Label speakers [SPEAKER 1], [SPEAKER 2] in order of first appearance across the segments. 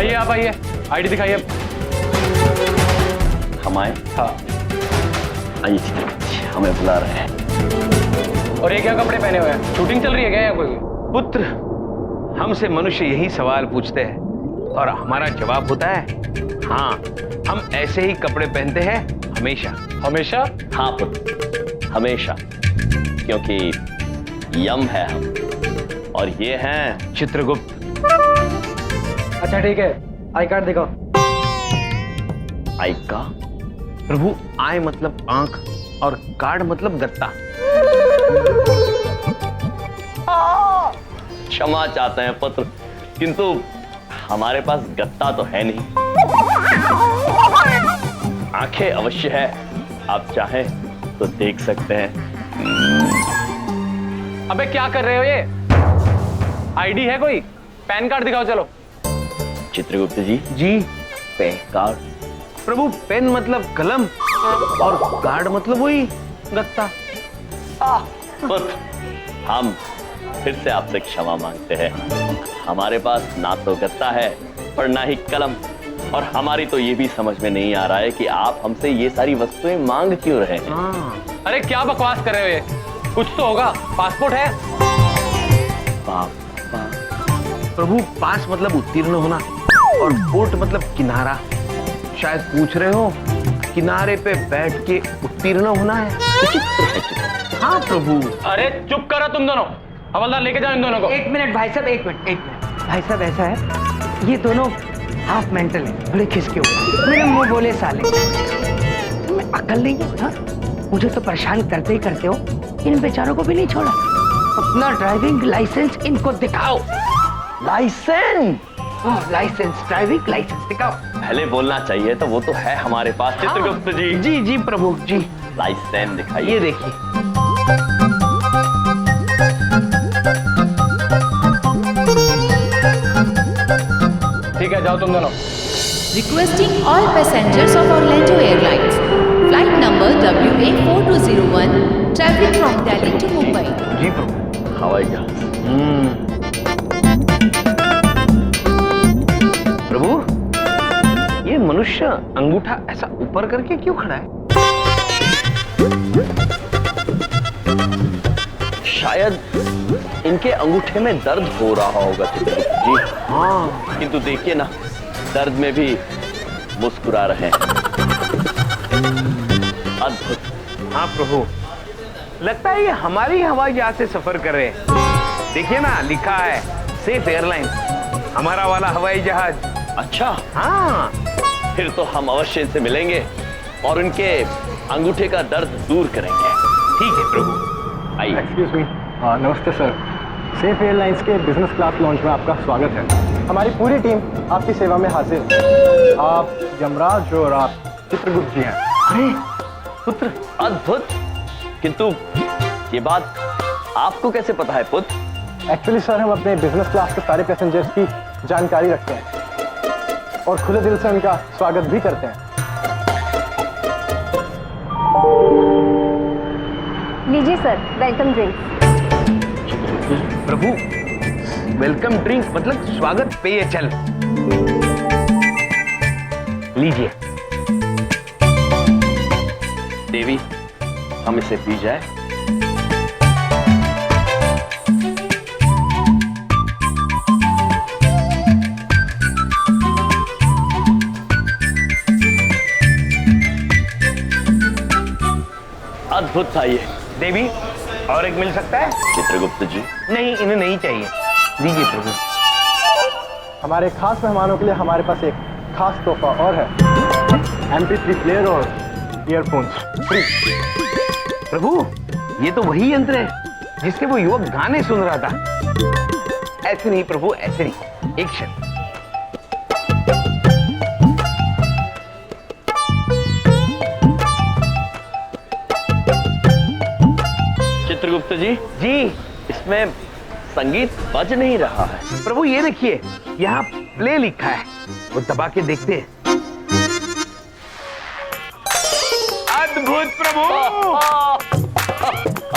[SPEAKER 1] आइए आप आइए, आईडी दिखाइए।
[SPEAKER 2] हम आए?
[SPEAKER 1] हाँ।
[SPEAKER 2] आइए, हमें बुला रहे हैं।
[SPEAKER 1] और ये क्या कपड़े पहने हुए हैं? शूटिंग चल रही है क्या या कोई?
[SPEAKER 3] पुत्र, हमसे मनुष्य यही सवाल पूछते हैं और हमारा जवाब होता है हाँ, हम ऐसे ही कपड़े पहनते हैं हमेशा।
[SPEAKER 1] हमेशा?
[SPEAKER 2] हाँ पुत्र, हमेशा, क्योंकि यम है हम और ये हैं
[SPEAKER 3] चित्रगुप्त।
[SPEAKER 1] अच्छा ठीक है, आई कार्ड दिखाओ।
[SPEAKER 2] आई का?
[SPEAKER 3] प्रभु, आय मतलब आंख और कार्ड मतलब गत्ता।
[SPEAKER 2] क्षमा चाहते हैं पुत्र, किंतु हमारे पास गत्ता तो है नहीं। आंखें अवश्य है, आप चाहें तो देख सकते हैं।
[SPEAKER 1] अबे क्या कर रहे हो ये? आईडी है कोई? पैन कार्ड दिखाओ चलो।
[SPEAKER 2] चित्रगुप्त जी,
[SPEAKER 3] जी
[SPEAKER 2] पेन कार्ड?
[SPEAKER 3] प्रभु, पेन मतलब कलम और कार्ड मतलब वही गत्ता।
[SPEAKER 2] पुत्र, हम फिर से आपसे क्षमा मांगते हैं। हमारे पास ना तो गत्ता है और ना ही कलम, और हमारी तो ये भी समझ में नहीं आ रहा है कि आप हमसे ये सारी वस्तुएं मांग क्यों रहे हैं।
[SPEAKER 1] अरे क्या बकवास कर रहे हो ये? कुछ तो होगा। पासपोर्ट है?
[SPEAKER 3] प्रभु, पास मतलब उत्तीर्ण होना और पोर्ट मतलब किनारा। शायद पूछ रहे हो किनारे पे बैठ के उत्तीर्ण होना है। हाँ प्रभु।
[SPEAKER 1] अरे चुप करो तुम दोनों, हवलदार लेके जाओ इन दोनों को।
[SPEAKER 4] एक मिनट भाई साहब, एक मिनट। भाई साहब ऐसा है, ये दोनों हाफ मेंटल हैं, बड़े खिसके हुए। मेरे मुंह बोले साले, तुम्हें अकल नहीं है? हाँ? मुझे तो परेशान करते ही करते हो, इन बेचारों को भी नहीं छोड़ा। अपना ड्राइविंग लाइसेंस इनको दिखाओ।
[SPEAKER 2] लाइसेंस?
[SPEAKER 4] लाइसेंस, ड्राइविंग लाइसेंस दिखाओ।
[SPEAKER 2] पहले बोलना चाहिए, तो वो तो है हमारे पास। चित्रगुप्त जी।
[SPEAKER 3] जी जी प्रभु जी।
[SPEAKER 2] लाइसेंस दिखाइए।
[SPEAKER 3] ये देखिए।
[SPEAKER 1] ठीक है, जाओ तुम दोनों।
[SPEAKER 5] Requesting all passengers of Orlando Airlines, flight number WA4201, traveling from Delhi to Mumbai.
[SPEAKER 3] जी प्रभु।
[SPEAKER 2] हवाई जहाज।
[SPEAKER 3] प्रभु, ये मनुष्य अंगूठा ऐसा ऊपर करके क्यों खड़ा है?
[SPEAKER 2] शायद इनके अंगूठे में दर्द हो रहा होगा चित्रगुप्त जी।
[SPEAKER 3] हाँ,
[SPEAKER 2] किंतु देखिए ना, दर्द में भी मुस्कुरा रहे हैं। अद्भुत।
[SPEAKER 3] हाँ प्रभु, लगता है ये हमारी हवाई जहाज से सफर कर रहे हैं। देखिए ना, लिखा है सेफ एयरलाइन, हमारा वाला हवाई जहाज।
[SPEAKER 2] अच्छा,
[SPEAKER 3] हाँ,
[SPEAKER 2] फिर तो हम अवश्य इनसे मिलेंगे और उनके अंगूठे का दर्द दूर करेंगे।
[SPEAKER 3] ठीक है प्रभु।
[SPEAKER 2] आइए।
[SPEAKER 6] एक्सक्यूज मी, नमस्ते सर। सेफ एयरलाइंस के बिजनेस क्लास लॉन्च में आपका स्वागत है। हमारी पूरी टीम आपकी सेवा में हाजिर है। आप यमराज और आप चित्रगुप्त जी हैं।
[SPEAKER 2] अरे पुत्र, अद्भुत। किंतु ये बात आपको कैसे पता है पुत्र?
[SPEAKER 6] एक्चुअली सर, हम अपने बिजनेस क्लास के सारे पैसेंजर्स की जानकारी रखते हैं और खुले दिल से उनका स्वागत भी करते हैं।
[SPEAKER 7] लीजिए सर, वेलकम ड्रिंक।
[SPEAKER 3] प्रभु, वेलकम ड्रिंक मतलब स्वागत पेय जल। लीजिए।
[SPEAKER 2] देवी, हम इसे पी जाए? अद्भुत था ये।
[SPEAKER 3] देवी, और एक मिल सकता है?
[SPEAKER 2] चित्रगुप्त जी।
[SPEAKER 3] नहीं, इन्हें नहीं चाहिए। लीजिए प्रभु।
[SPEAKER 6] हमारे खास मेहमानों के लिए हमारे पास एक खास तोहफा और है, MP3 प्लेयर और ईयरफोन्स फ्री।
[SPEAKER 3] प्रभु, ये तो वही यंत्र है जिससे वो युवक गाने सुन रहा था। ऐसे नहीं प्रभु, ऐसे नहीं। एक क्षण।
[SPEAKER 2] चित्रगुप्त जी,
[SPEAKER 3] जी
[SPEAKER 2] इसमें संगीत बज नहीं रहा है।
[SPEAKER 3] प्रभु, ये देखिए, यहाँ प्ले लिखा है, वो दबा के देखते हैं। अद्भुत प्रभु।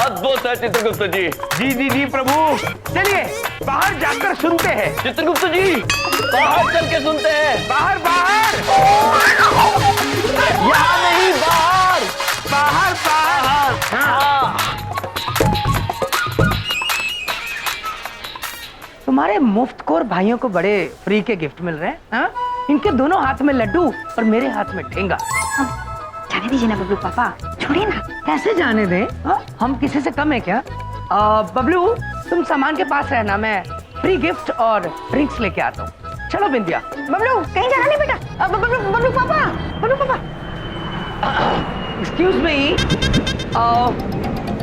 [SPEAKER 2] अद्भुत। अद्भुत है चित्रगुप्त जी।
[SPEAKER 3] जी जी जी प्रभु, चलिए बाहर जाकर सुनते हैं।
[SPEAKER 2] चित्रगुप्त जी बाहर चल के सुनते हैं।
[SPEAKER 3] बाहर बाहर,
[SPEAKER 2] यहाँ नहीं, बाहर
[SPEAKER 3] बाहर बाहर।
[SPEAKER 2] हाँ।
[SPEAKER 4] तुम्हारे मुफ्तखोर भाइयों को बड़े फ्री के गिफ्ट मिल रहे हैं, हाँ? इनके दोनों हाथ में लड्डू और मेरे हाथ में ठेंगा।
[SPEAKER 7] जाने दीजिए ना बबलू पापा, छोड़िए ना।
[SPEAKER 4] कैसे जाने दें? हाँ? हम किसी से कम है क्या? बबलू तुम सामान के पास रहना, मैं फ्री गिफ्ट और ड्रिंक्स लेके आता हूँ। चलो बिंदिया।
[SPEAKER 7] बबलू कहीं जाना नहीं बेटा। बबलू बबलू पापा, बबलू पापा।
[SPEAKER 4] Excuse me,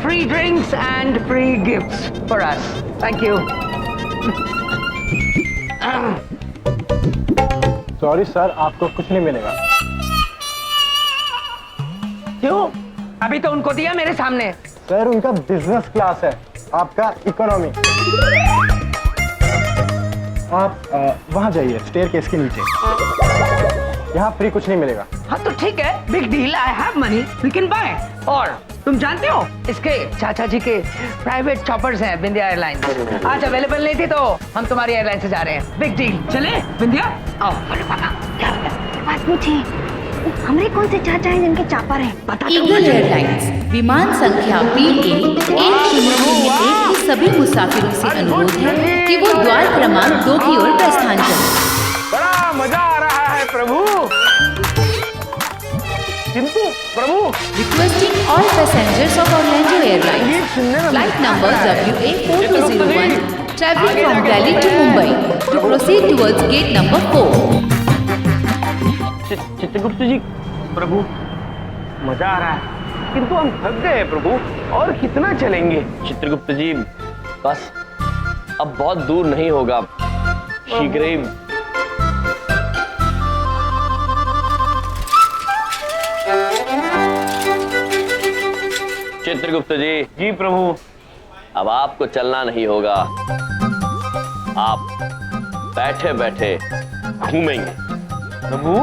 [SPEAKER 4] free drinks and free gifts for us. Thank you.
[SPEAKER 6] Sorry sir, आपको कुछ नहीं मिलेगा।
[SPEAKER 4] क्यों? अभी तो उनको दिया मेरे सामने।
[SPEAKER 6] सर उनका बिजनेस क्लास है, आपका इकोनॉमी। आप वहां जाइए, स्टेयरकेस के नीचे। यहाँ फ्री कुछ नहीं मिलेगा।
[SPEAKER 4] हाँ तो ठीक है, big deal, I have money, we can buy. और तुम जानते हो इसके चाचा जी के प्राइवेट चॉपर्स हैं बिंदिया एयरलाइंस। आज अवेलेबल नहीं थी तो हम तुम्हारी एयरलाइन से जा रहे हैं। बिग डील, चले बिंदिया? आओ। बोलो पापा।
[SPEAKER 7] बात पूछिए, हमारे कौन से चाचा हैं जिनके चापर हैं? पता
[SPEAKER 5] ईगल एयरलाइंस विमान संख्या BA 1001 के सभी मुसाफिरों से अनुरोध है कि वो द्वार क्रमांक 2 की ओर प्रस्थान करें।
[SPEAKER 3] बड़ा मजा आ रहा है प्रभु, किंतु प्रभु
[SPEAKER 5] Requesting all passengers of Orlando Airlines, flight number WA 4201, traveling from Delhi to Mumbai, to proceed towards gate number 4.
[SPEAKER 2] Chitragupta जी
[SPEAKER 3] प्रभु, मजा आ रहा है किंतु हम थक गए प्रभु, और कितना चलेंगे?
[SPEAKER 2] चित्रगुप्त जी बस अब बहुत दूर नहीं होगा, शीघ्र ही। चित्रगुप्त जी।
[SPEAKER 3] जी प्रभु।
[SPEAKER 2] अब आपको चलना नहीं होगा, आप बैठे बैठे घूमेंगे।
[SPEAKER 3] प्रभु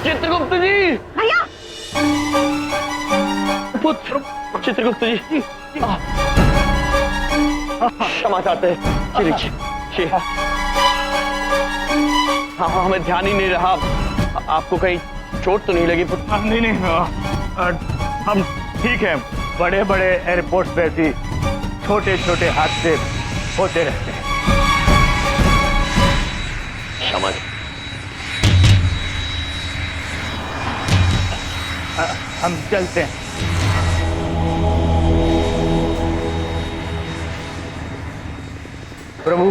[SPEAKER 2] चित्रगुप्त जी।
[SPEAKER 7] भैया
[SPEAKER 2] पुत्र चित्रगुप्त जी क्षमा चाहते हैं। चलिए, हाँ हमें ध्यान ही नहीं रहा। आपको कहीं चोट तो नहीं लगी पुत्र?
[SPEAKER 8] नहीं नहीं, हम ठीक हैं। बड़े बड़े एयरपोर्ट पे ऐसी छोटे छोटे हादसे होते रहते हैं।
[SPEAKER 2] क्षमा।
[SPEAKER 8] हम चलते हैं।
[SPEAKER 3] प्रभु,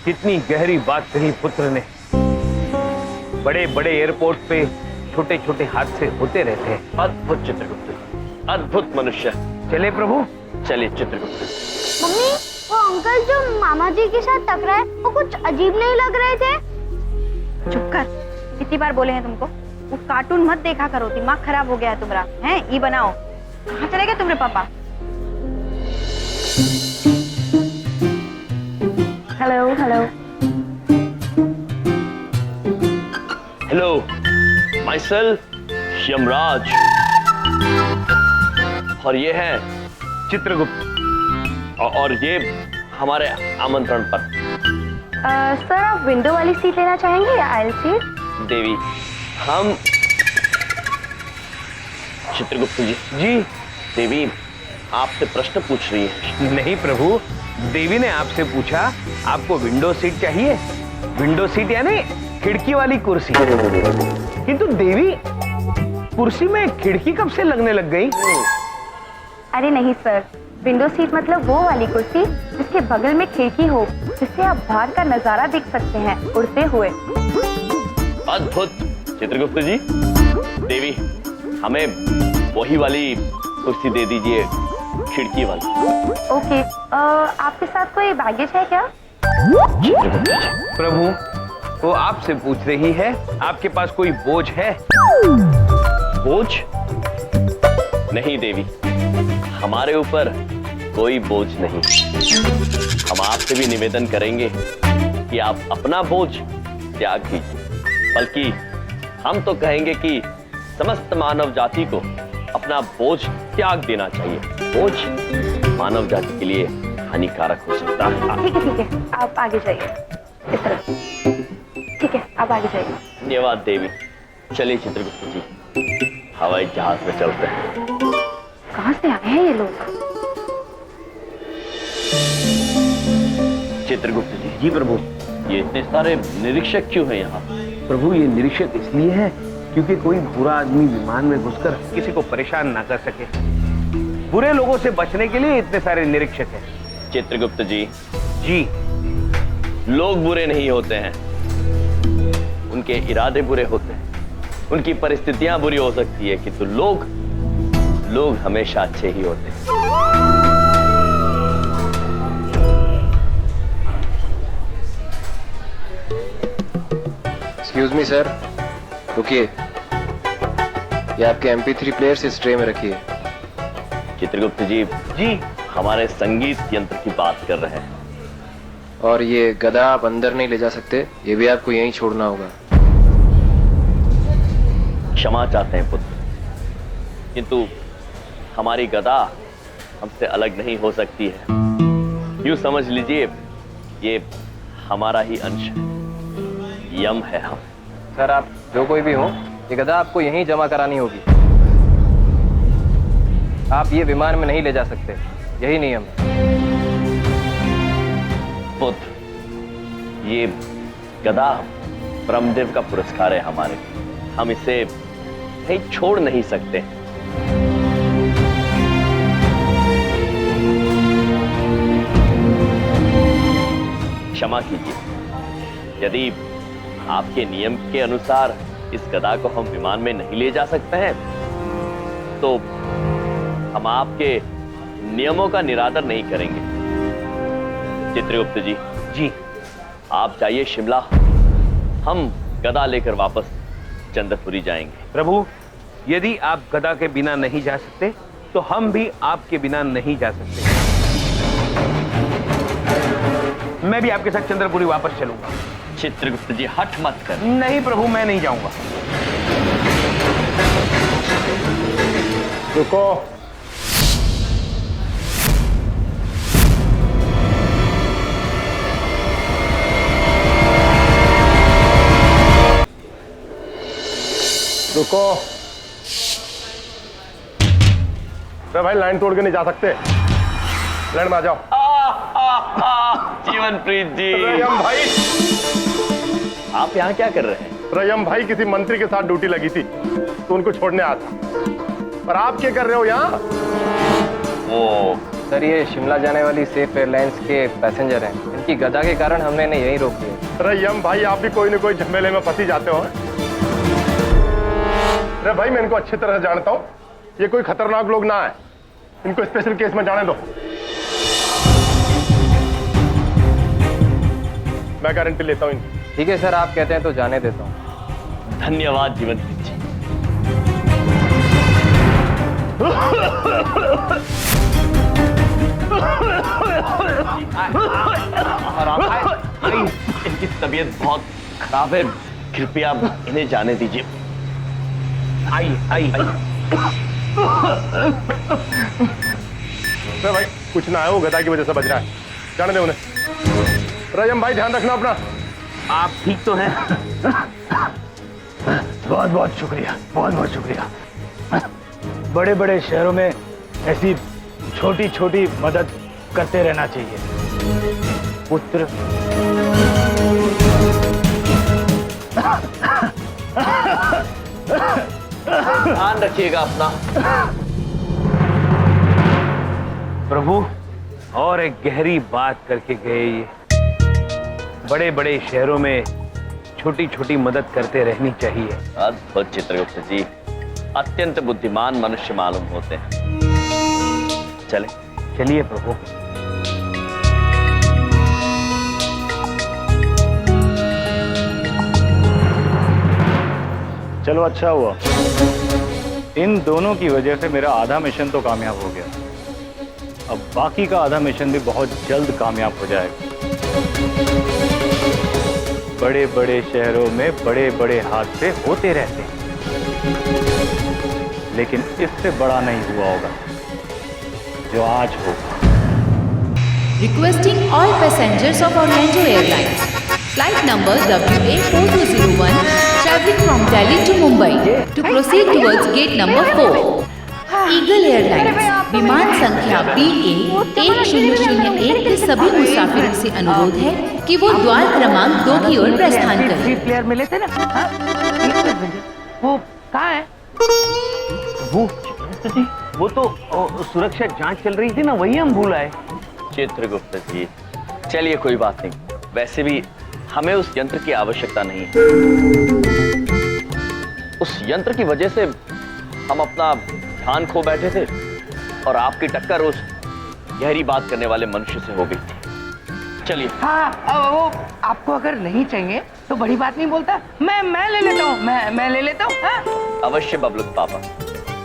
[SPEAKER 3] कितनी गहरी बात कही पुत्र ने। बड़े बड़े एयरपोर्ट पे छोटे छोटे हादसे होते रहते हैं।
[SPEAKER 2] अद्भुत चित्रगुप्त, अद्भुत मनुष्य।
[SPEAKER 3] चले प्रभु।
[SPEAKER 2] चलिए चित्रगुप्त।
[SPEAKER 7] मम्मी, वो अंकल जो मामा जी के साथ टकराए वो कुछ अजीब नहीं लग रहे थे? चुप कर, कितनी बार बोले हैं तुमको, वो कार्टून मत देखा करो, दिमाग खराब हो गया है तुम्हारा। हैं ये बनाओ। कहाँ चले गए तुम्हारे पापा? Hello hello
[SPEAKER 2] hello, my self Yamraj, और ये है
[SPEAKER 3] चित्रगुप्त,
[SPEAKER 2] और ये हमारे आमंत्रण पर।
[SPEAKER 7] सर आप विंडो वाली सीट लेना चाहेंगे या आयल सीट?
[SPEAKER 2] देवी, हम चित्रगुप्त जी।
[SPEAKER 3] जी
[SPEAKER 2] देवी आपसे प्रश्न पूछ रही है।
[SPEAKER 3] नहीं प्रभु, देवी ने आपसे पूछा आपको विंडो सीट चाहिए। विंडो सीट यानी खिड़की वाली कुर्सी। किंतु देवी, कुर्सी में खिड़की कब से लगने लग गई?
[SPEAKER 7] अरे नहीं सर, विंडो सीट मतलब वो वाली कुर्सी जिसके बगल में खिड़की हो, जिससे आप बाहर का नजारा देख सकते हैं उड़ते हुए।
[SPEAKER 2] अद्भुत चित्रगुप्त जी। देवी, हमें वही वाली कुर्सी दे दीजिए, खिड़की वाली।
[SPEAKER 7] ओके, आपके साथ कोई बैगेज है क्या?
[SPEAKER 3] प्रभु, वो आपसे पूछ रही है, आपके पास कोई बोझ है?
[SPEAKER 2] बोझ? नहीं देवी, हमारे ऊपर कोई बोझ नहीं। हम आपसे भी निवेदन करेंगे कि आप अपना बोझ त्याग दीजिए, बल्कि हम तो कहेंगे कि समस्त मानव जाति को अपना बोझ त्याग देना चाहिए। बोझ मानव जाति के लिए हानिकारक हो सकता है।
[SPEAKER 7] ठीक है, आप आगे जाइए। इस तरफ। ठीक है, आप आगे जाइए।
[SPEAKER 2] धन्यवाद देवी। चलिए चित्रगुप्त जी, हवाई जहाज में चलते हैं।
[SPEAKER 7] कहाँ से आए हैं ये लोग?
[SPEAKER 2] चित्रगुप्त जी,
[SPEAKER 3] जी प्रभु।
[SPEAKER 2] ये इतने सारे निरीक्षक क्यों हैं यहाँ?
[SPEAKER 3] प्रभु ये निरीक्षक इसलिए है क्योंकि कोई बुरा आदमी विमान में घुसकर किसी को परेशान ना कर सके। बुरे लोगों से बचने के लिए इतने सारे निरीक्षक हैं।
[SPEAKER 2] चित्रगुप्त जी,
[SPEAKER 3] जी।
[SPEAKER 2] लोग बुरे नहीं होते हैं, उनके इरादे बुरे होते हैं। उनकी परिस्थितियां बुरी हो सकती है, किंतु लोग हमेशा अच्छे ही होते हैं।
[SPEAKER 9] एक्सक्यूज मी सर, रुकिए। ये आपके MP3 प्लेयर्स इस ट्रे में रखिए।
[SPEAKER 2] चित्रगुप्त जी,
[SPEAKER 3] जी।
[SPEAKER 2] हमारे संगीत यंत्र की बात कर रहे हैं।
[SPEAKER 9] और ये गदा आप अंदर नहीं ले जा सकते, ये भी आपको यहीं छोड़ना होगा।
[SPEAKER 2] क्षमा चाहते हैं पुत्र, किंतु हमारी गदा हमसे अलग नहीं हो सकती है। यूं समझ लीजिए ये हमारा ही अंश है, यम है हम।
[SPEAKER 9] सर आप जो कोई भी हो, ये गदा आपको यहीं जमा करानी होगी। आप ये विमान में नहीं ले जा सकते, यही नियम है।
[SPEAKER 2] पुत्र, ये गदा ब्रह्मदेव का पुरस्कार है हमारे लिए, हम इसे कहीं छोड़ नहीं सकते। क्षमा कीजिए, यदि आपके नियम के अनुसार इस गदा को हम विमान में नहीं ले जा सकते हैं, तो हम आपके नियमों का निरादर नहीं करेंगे। चित्रगुप्त जी,
[SPEAKER 3] जी।
[SPEAKER 2] आप जाइए शिमला, हम गदा लेकर वापस चंद्रपुरी जाएंगे।
[SPEAKER 3] प्रभु, यदि आप गदा के बिना नहीं जा सकते तो हम भी आपके बिना नहीं जा सकते। मैं भी आपके साथ चंद्रपुरी वापस चलूंगा।
[SPEAKER 2] चित्रगुप्त जी, हट मत कर।
[SPEAKER 3] नहीं प्रभु, मैं नहीं जाऊंगा।
[SPEAKER 6] रुको। रुको। अरे भाई, लाइन तोड़ के नहीं जा सकते, लाइन में आ जाओ।
[SPEAKER 2] जीवनप्रीत जी,
[SPEAKER 6] रयम भाई।
[SPEAKER 2] आप यहाँ क्या कर रहे हैं?
[SPEAKER 6] रयम भाई किसी मंत्री के साथ ड्यूटी लगी थी तो उनको छोड़ने आया था। पर आप क्या कर रहे हो यहाँ?
[SPEAKER 2] वो
[SPEAKER 9] सर ये शिमला जाने वाली सेफ एयरलाइंस के पैसेंजर हैं, इनकी गदा के कारण हमने इन्हें यहीं रोक दिया।
[SPEAKER 6] रयम भाई, आप भी कोई न कोई झमेले में फंसी जाते हो। अरे भाई, मैं इनको अच्छी तरह से जानता हूँ, ये कोई खतरनाक लोग ना है। इनको स्पेशल केस में जाने दो, मैं गारंटी लेता हूँ इनकी।
[SPEAKER 9] ठीक है सर, आप कहते हैं तो जाने देता हूँ।
[SPEAKER 2] धन्यवाद जीवनप्रीत जी। इनकी तबीयत बहुत खराब है, कृपया इन्हें जाने दीजिए।
[SPEAKER 3] आइए आइए।
[SPEAKER 6] अरे भाई, कुछ ना है, वो गदा की वजह से बच रहा है, जाने दे उन्हें। रयम भाई, ध्यान रखना अपना।
[SPEAKER 3] आप ठीक तो हैं?
[SPEAKER 8] बहुत बहुत शुक्रिया, बहुत बहुत शुक्रिया। बड़े बड़े शहरों में ऐसी छोटी छोटी मदद करते रहना चाहिए। पुत्र,
[SPEAKER 2] ध्यान रखिएगा अपना।
[SPEAKER 3] प्रभु, और एक गहरी बात करके गए ये। बड़े बड़े शहरों में छोटी छोटी मदद करते रहनी चाहिए।
[SPEAKER 2] अद्भुत चित्रगुप्त जी, अत्यंत बुद्धिमान मनुष्य मालूम होते हैं। चले।
[SPEAKER 3] चलिए प्रभु।
[SPEAKER 8] चलो अच्छा हुआ, इन दोनों की वजह से मेरा आधा मिशन तो कामयाब हो गया। अब बाकी का आधा मिशन भी बहुत जल्द कामयाब हो जाएगा। बड़े बड़े शहरों में बड़े बड़े हादसे होते रहते हैं, लेकिन इससे बड़ा नहीं हुआ होगा जो आज होगा।
[SPEAKER 5] Requesting all passengers of Orlando Airlines, flight number WA4201, traveling from Delhi to Mumbai, to proceed towards gate number 4. Eagle Airlines, विमान संख्या BA1001 के सभी मुसाफिरों से अनुरोध है कि वो द्वार क्रमांक 2 की ओर प्रस्थान करें।
[SPEAKER 4] 3 प्लेयर मिले थे ना, हाँ? वो कहाँ है?
[SPEAKER 3] वो तो सुरक्षा जांच चल रही थी ना, वही हम भूल आए।
[SPEAKER 2] चित्रगुप्त जी, चलिए कोई बात नहीं। वैसे भी हमें उस यंत्र की आवश्यकता नहीं है। उस यंत्र की वजह से हम अपना ध्यान खो बैठे थे और आपकी टक्कर उस गहरी बात करने वाले मनुष्य से हो गई थी। चलिए।
[SPEAKER 4] हाँ, वो आपको अगर नहीं चाहिए तो बड़ी बात नहीं बोलता, मैं ले लेता हूँ, मैं ले लेता हूँ। हाँ?
[SPEAKER 2] अवश्य बबलूक पापा।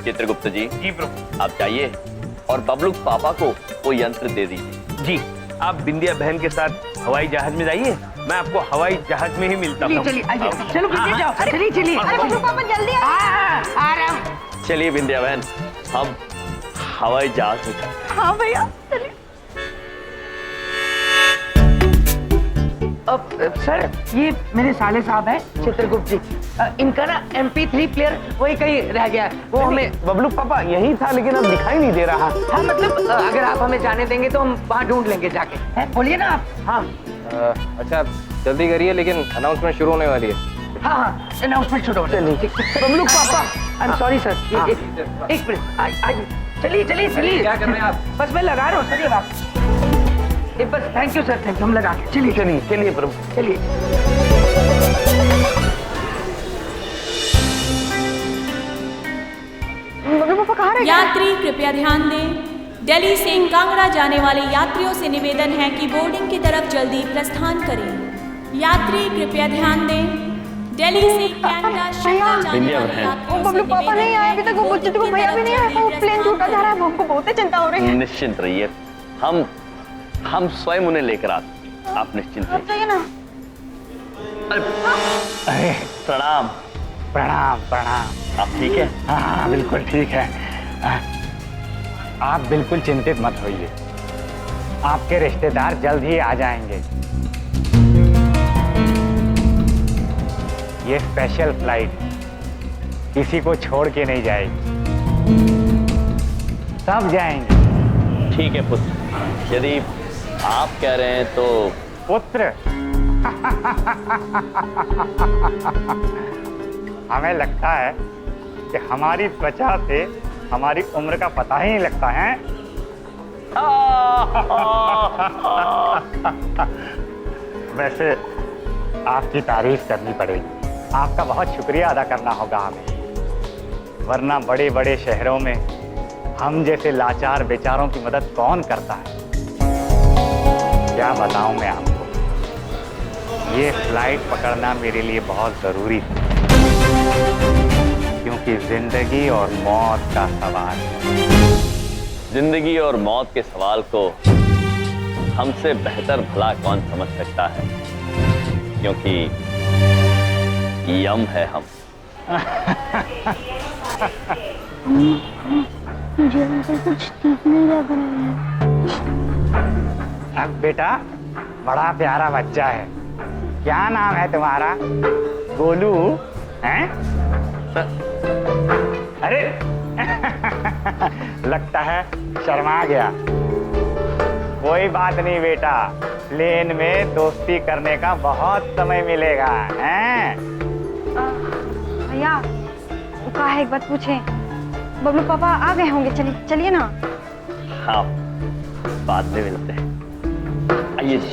[SPEAKER 2] चित्रगुप्त जी,
[SPEAKER 3] प्रभु।
[SPEAKER 2] आप जाइए और बबलूक पापा को वो यंत्र दे दीजिए।
[SPEAKER 3] जी, आप बिंदिया बहन के साथ हवाई जहाज में जाइए, मैं आपको हवाई जहाज में ही मिलता हूँ।
[SPEAKER 4] चलिए आइए, चलो बिंदिया जाओ, चलिए।
[SPEAKER 7] अरे बबलू पापा जल्दी
[SPEAKER 4] आ रहा हूँ।
[SPEAKER 2] चलिए बिंदिया बहन, हम हवाई जहाज में चलते हैं।
[SPEAKER 7] हाँ भैया चलिए।
[SPEAKER 4] अब सर, ये मेरे साले साहब हैं चित्रगुप्त जी। इनका ना MP3 प्लेयर वही कहीं रह गया है, वो हमें।
[SPEAKER 3] बबलू पापा यही था, लेकिन अब दिखाई नहीं दे रहा।
[SPEAKER 4] हाँ मतलब अगर आप हमें जाने देंगे तो हम वहाँ ढूंढ लेंगे जाके। है, बोलिए ना आप। हाँ
[SPEAKER 9] अच्छा जल्दी करिए, लेकिन अनाउंसमेंट शुरू होने वाली है।
[SPEAKER 4] हाँ, अनाउंसमेंट शुरू होने वाली है। बबलू पापा, आई एम सॉरी सर, एक मिनट, आइए। चलिए।
[SPEAKER 9] क्या कर रहे हैं आप?
[SPEAKER 4] बस मैं लगा रहा हूँ सर, ये बात। बस thank you sir, thank you, हम लगा के। चलिए प्रभु, चलिए।
[SPEAKER 7] बबलू पापा कहाँ रह गए?
[SPEAKER 10] यात्री कृपया ध्यान दें, दिल्ली से कांगड़ा जाने वाले यात्रियों से निवेदन है कि बोर्डिंग की तरफ जल्दी प्रस्थान करें। यात्री कृपया ध्यान दें, दिल्ली से कनाडा शिमला जाने वाले यात्रियों से
[SPEAKER 7] बबलू पापा नहीं आए अभी तक, वो बोलते थे वो भैया भी नहीं आए, वो प्लेन छूटा जा रहा है, हमको बहुत ही चिंता हो रही है।
[SPEAKER 2] निश्चिंत रहिए, हम स्वयं उन्हें लेकर आते हैं। आप निश्चिंत रहिए।
[SPEAKER 7] चाहिए ना।
[SPEAKER 8] अरे
[SPEAKER 2] प्रणाम।
[SPEAKER 8] प्रणाम।
[SPEAKER 2] आप ठीक है?
[SPEAKER 8] हाँ बिल्कुल ठीक है। आप बिल्कुल चिंतित मत होइए, आपके रिश्तेदार जल्द ही आ जाएंगे। ये स्पेशल फ्लाइट किसी को छोड़ के नहीं जाएगी, सब जाएंगे।
[SPEAKER 2] ठीक है पुत्र, यदि आप कह रहे हैं तो।
[SPEAKER 8] पुत्र हमें लगता है कि हमारी त्वचा से हमारी उम्र का पता ही नहीं लगता है। वैसे आपकी तारीफ करनी पड़ेगी, आपका बहुत शुक्रिया अदा करना होगा हमें, वरना बड़े बड़े शहरों में हम जैसे लाचार बेचारों की मदद कौन करता है। क्या बताऊं मैं आपको, ये फ्लाइट पकड़ना मेरे लिए बहुत जरूरी था, क्योंकि जिंदगी और मौत का सवाल है।
[SPEAKER 2] जिंदगी और मौत के सवाल को हमसे बेहतर भला कौन समझ सकता है, क्योंकि यम है हम।
[SPEAKER 7] मुझे अंदर कुछ ठीक नहीं लग रहा है।
[SPEAKER 8] अब बेटा बड़ा प्यारा बच्चा है, क्या नाम है तुम्हारा? गोलू हैं? अरे लगता है शर्मा गया। कोई बात नहीं बेटा, प्लेन में दोस्ती करने का बहुत समय मिलेगा। हैं?
[SPEAKER 7] भैया वो कहा है, एक बात पूछें, बबलू पापा आ गए होंगे, चलिए ना।
[SPEAKER 2] हाँ, बाद में मिलते हैं। आइए जी।